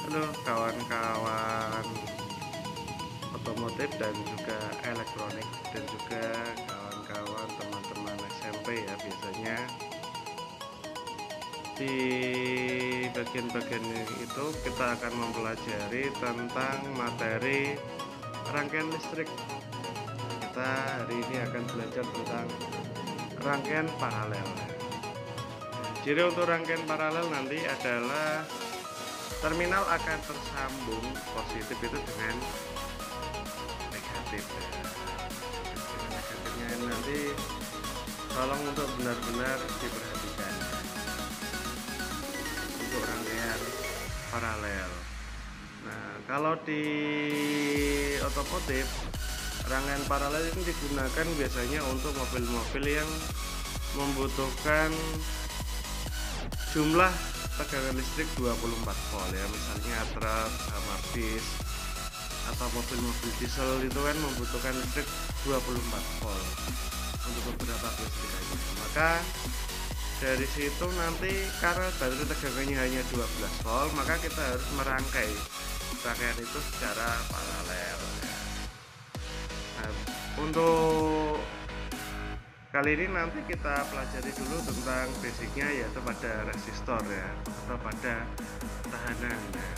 Halo kawan-kawan otomotif dan juga elektronik dan juga kawan-kawan teman-teman SMP ya. Biasanya di bagian-bagian itu kita akan mempelajari tentang materi rangkaian listrik. Kita hari ini akan belajar tentang rangkaian paralel. Jadi untuk rangkaian paralel nanti adalah terminal akan tersambung positif itu dengan negatif ya. Negatifnya nanti tolong untuk benar-benar diperhatikan untuk rangkaian paralel. Nah, kalau di otomotif rangkaian paralel ini digunakan biasanya untuk mobil-mobil yang membutuhkan jumlah tegangan listrik 24 volt ya, misalnya truk sama bis atau mobil-mobil diesel itu kan membutuhkan listrik 24 volt untuk beberapa kelistrikannya. Maka dari situ nanti karena baterai tegangannya hanya 12 volt, maka kita harus merangkai rangkaian itu secara paralel ya. Nah, untuk kali ini nanti kita pelajari dulu tentang basicnya, yaitu pada resistor ya, atau pada tahanan ya.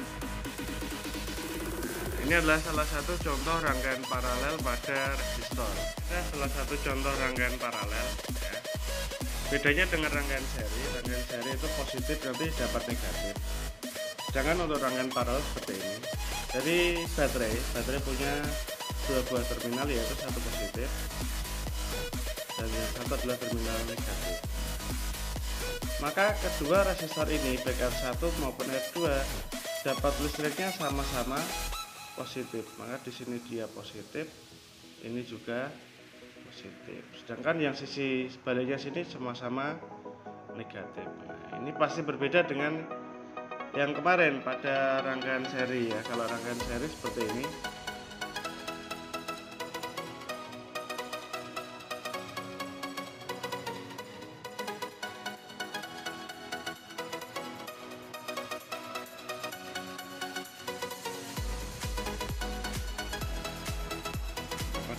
Ini adalah salah satu contoh rangkaian paralel pada resistor. Salah satu contoh rangkaian paralel ya. Bedanya dengan rangkaian seri itu positif nanti dapat negatif. Jangan untuk rangkaian paralel seperti ini. Jadi baterai punya dua buah terminal, yaitu satu positif dan yang satu adalah terminal negatif. Maka kedua resistor ini baik R1 maupun R2 dapat listriknya sama-sama positif. Maka di sini dia positif, ini juga positif. Sedangkan yang sisi sebaliknya sini sama-sama negatif. Nah, ini pasti berbeda dengan yang kemarin pada rangkaian seri ya. Kalau rangkaian seri seperti ini.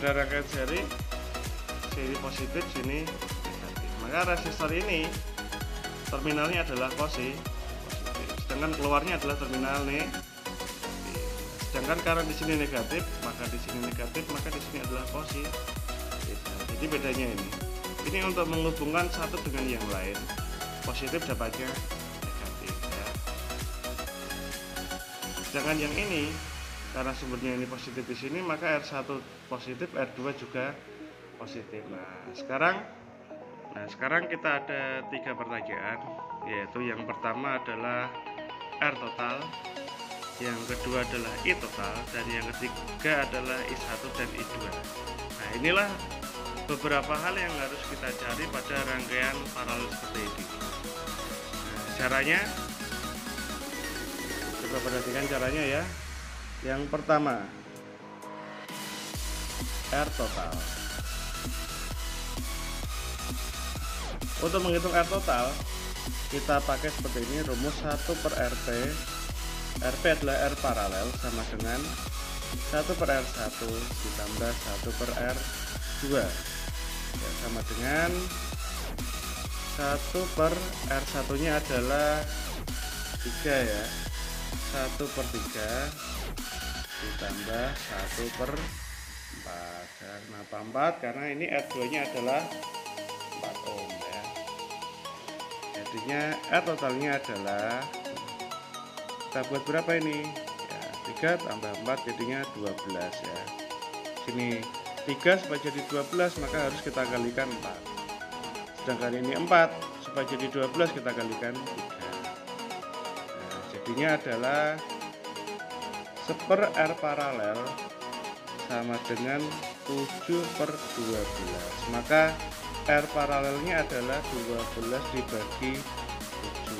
Pada rangkaian seri positif, sini negatif. Maka resistor ini terminalnya adalah positif, sedangkan keluarnya adalah terminal negatif. Sedangkan karena di sini negatif, maka di sini negatif, maka di sini adalah positif. Jadi bedanya ini. Ini untuk menghubungkan satu dengan yang lain. Positif dapatnya negatif ya. Sedangkan yang ini karena sumbernya ini positif di sini, maka R1 positif, R2 juga positif. Nah, sekarang kita ada 3 pertanyaan, yaitu yang pertama adalah R total, yang kedua adalah I total, dan yang ketiga adalah I1 dan I2. Nah, inilah beberapa hal yang harus kita cari pada rangkaian paralel seperti ini. Nah, caranya, coba perhatikan caranya ya. Yang pertama, R total. Untuk menghitung R total, kita pakai seperti ini, rumus 1/RP. RP adalah R paralel sama dengan 1/R1 ditambah 1/R2 ya, sama dengan 1/R1 nya adalah 3 ya, 1/3 ditambah 1/4. Kenapa 4? Karena ini R2 nya adalah 4 ohm ya. Jadinya R totalnya adalah, kita buat berapa ini ya, 3 tambah 4 jadinya 12 ya. Sini 3 supaya jadi 12 maka harus kita kalikan 4. Sedangkan ini 4 supaya jadi 12 kita kalikan 3. Nah, jadinya adalah 1/R paralel sama dengan 7/12. Maka R paralelnya adalah 12 dibagi 7.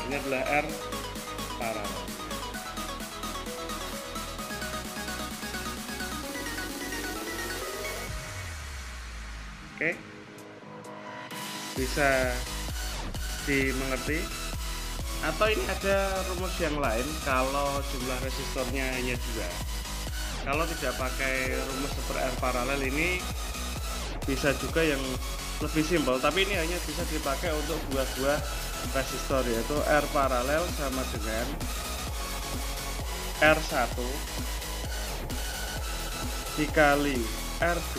Ini adalah R paralel. Oke, bisa dimengerti. Atau ini ada rumus yang lain kalau jumlah resistornya hanya 2. Kalau tidak pakai rumus super R paralel ini bisa juga yang lebih simpel, tapi ini hanya bisa dipakai untuk dua resistor, yaitu R paralel sama dengan R1 dikali R2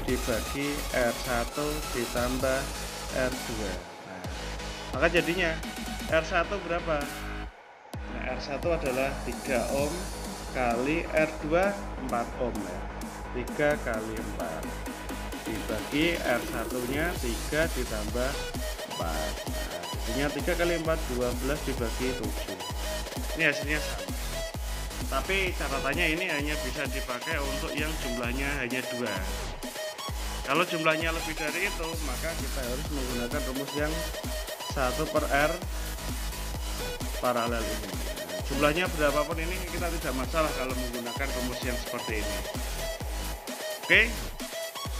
dibagi R1 ditambah R2. Nah, maka jadinya R1 berapa? Nah, R1 adalah 3 ohm kali R2 4 ohm ya. 3 kali 4 dibagi R1 nya 3 ditambah 4. Nah, hasilnya 3 kali 4 12 dibagi 7. Ini hasilnya sama, tapi catatannya ini hanya bisa dipakai untuk yang jumlahnya hanya 2. Kalau jumlahnya lebih dari itu, maka kita harus menggunakan rumus yang 1/R paralel ini. Jumlahnya berapapun ini kita tidak masalah kalau menggunakan rumus yang seperti ini. Oke,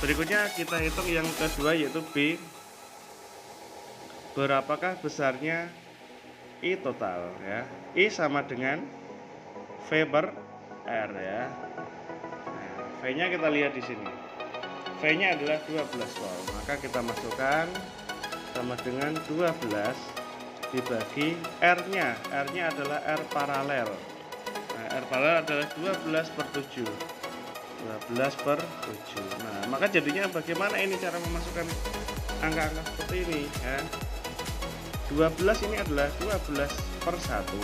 berikutnya kita hitung yang kedua, yaitu B. Berapakah besarnya I total ya? I sama dengan V/R ya. Nah, V-nya kita lihat di sini. V-nya adalah 12 volt. Maka kita masukkan sama dengan 12 dibagi R-nya. R-nya adalah R paralel. Nah, R paralel adalah 12/7. 12/7. Nah, maka jadinya bagaimana ini cara memasukkan angka-angka seperti ini ya? 12 ini adalah 12/1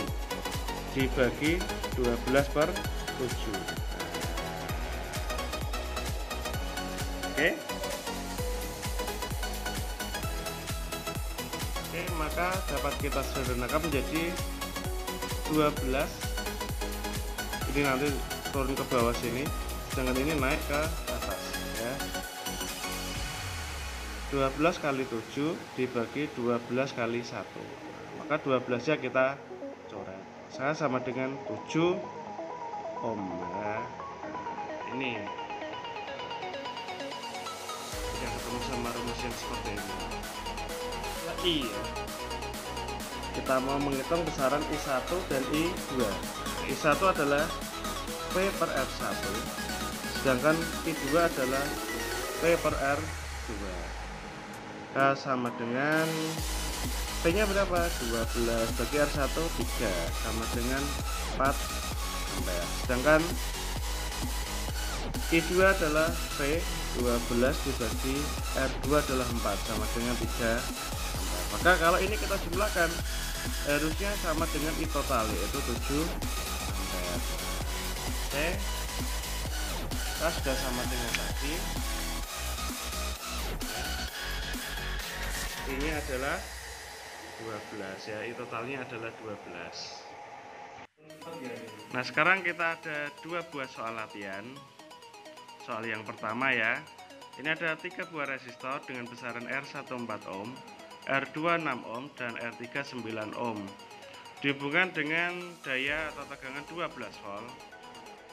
dibagi 12/7. Oke. Oke, maka dapat kita sederhanakan menjadi 12. Ini nanti turun ke bawah sini, sedangkan ini naik ke atas ya. 12 kali 7 dibagi 12 kali 1. Maka 12 nya kita coret. Saya sama dengan 7 ohm ya. Ini tidak ketemu sama rumus yang seperti ini. I ya. Kita mau menghitung besaran I1 dan I2. I1 adalah V/R1, sedangkan I2 adalah V/R2. Nah, sama dengan P-nya berapa? 12 bagi R1 3 sama dengan 4 ampere. Sedangkan I2 adalah V 12 dibagi R2 adalah 4 sama dengan 3 ampere. Maka kalau ini kita jumlahkan harusnya sama dengan I total, yaitu 7 ampere. Oke, kita sudah sama dengan tadi. Ini adalah 12 ya, I totalnya adalah 12. Nah, sekarang kita ada 2 buah soal latihan. Soal yang pertama ya, ini ada 3 buah resistor dengan besaran R1 4 ohm, R2 6 ohm, dan R3 9 ohm dihubungkan dengan daya atau tegangan 12 volt.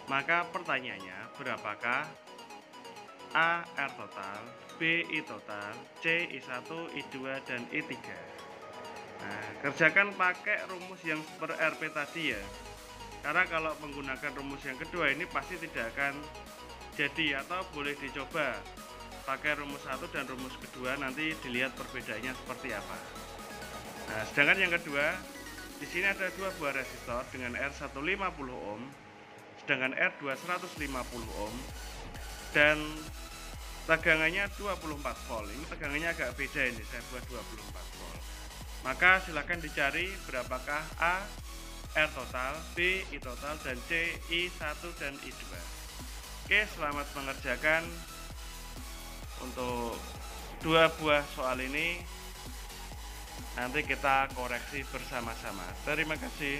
Maka pertanyaannya, berapakah A. R total, B. I total, C. I1, I2, dan I3. Nah, kerjakan pakai rumus yang per RP tadi ya, karena kalau menggunakan rumus yang kedua ini pasti tidak akan jadi, atau boleh dicoba pakai rumus 1 dan rumus kedua, nanti dilihat perbedaannya seperti apa. Nah, sedangkan yang kedua, di sini ada 2 buah resistor dengan R1 50 ohm, sedangkan R2 150 ohm, dan tegangannya 24 volt. Ini tegangannya agak beda, ini saya buat 24 volt. Maka silakan dicari berapakah A. R total, B. I total, dan C. I1 dan I2. Oke, selamat mengerjakan untuk 2 buah soal ini. Nanti kita koreksi bersama-sama. Terima kasih.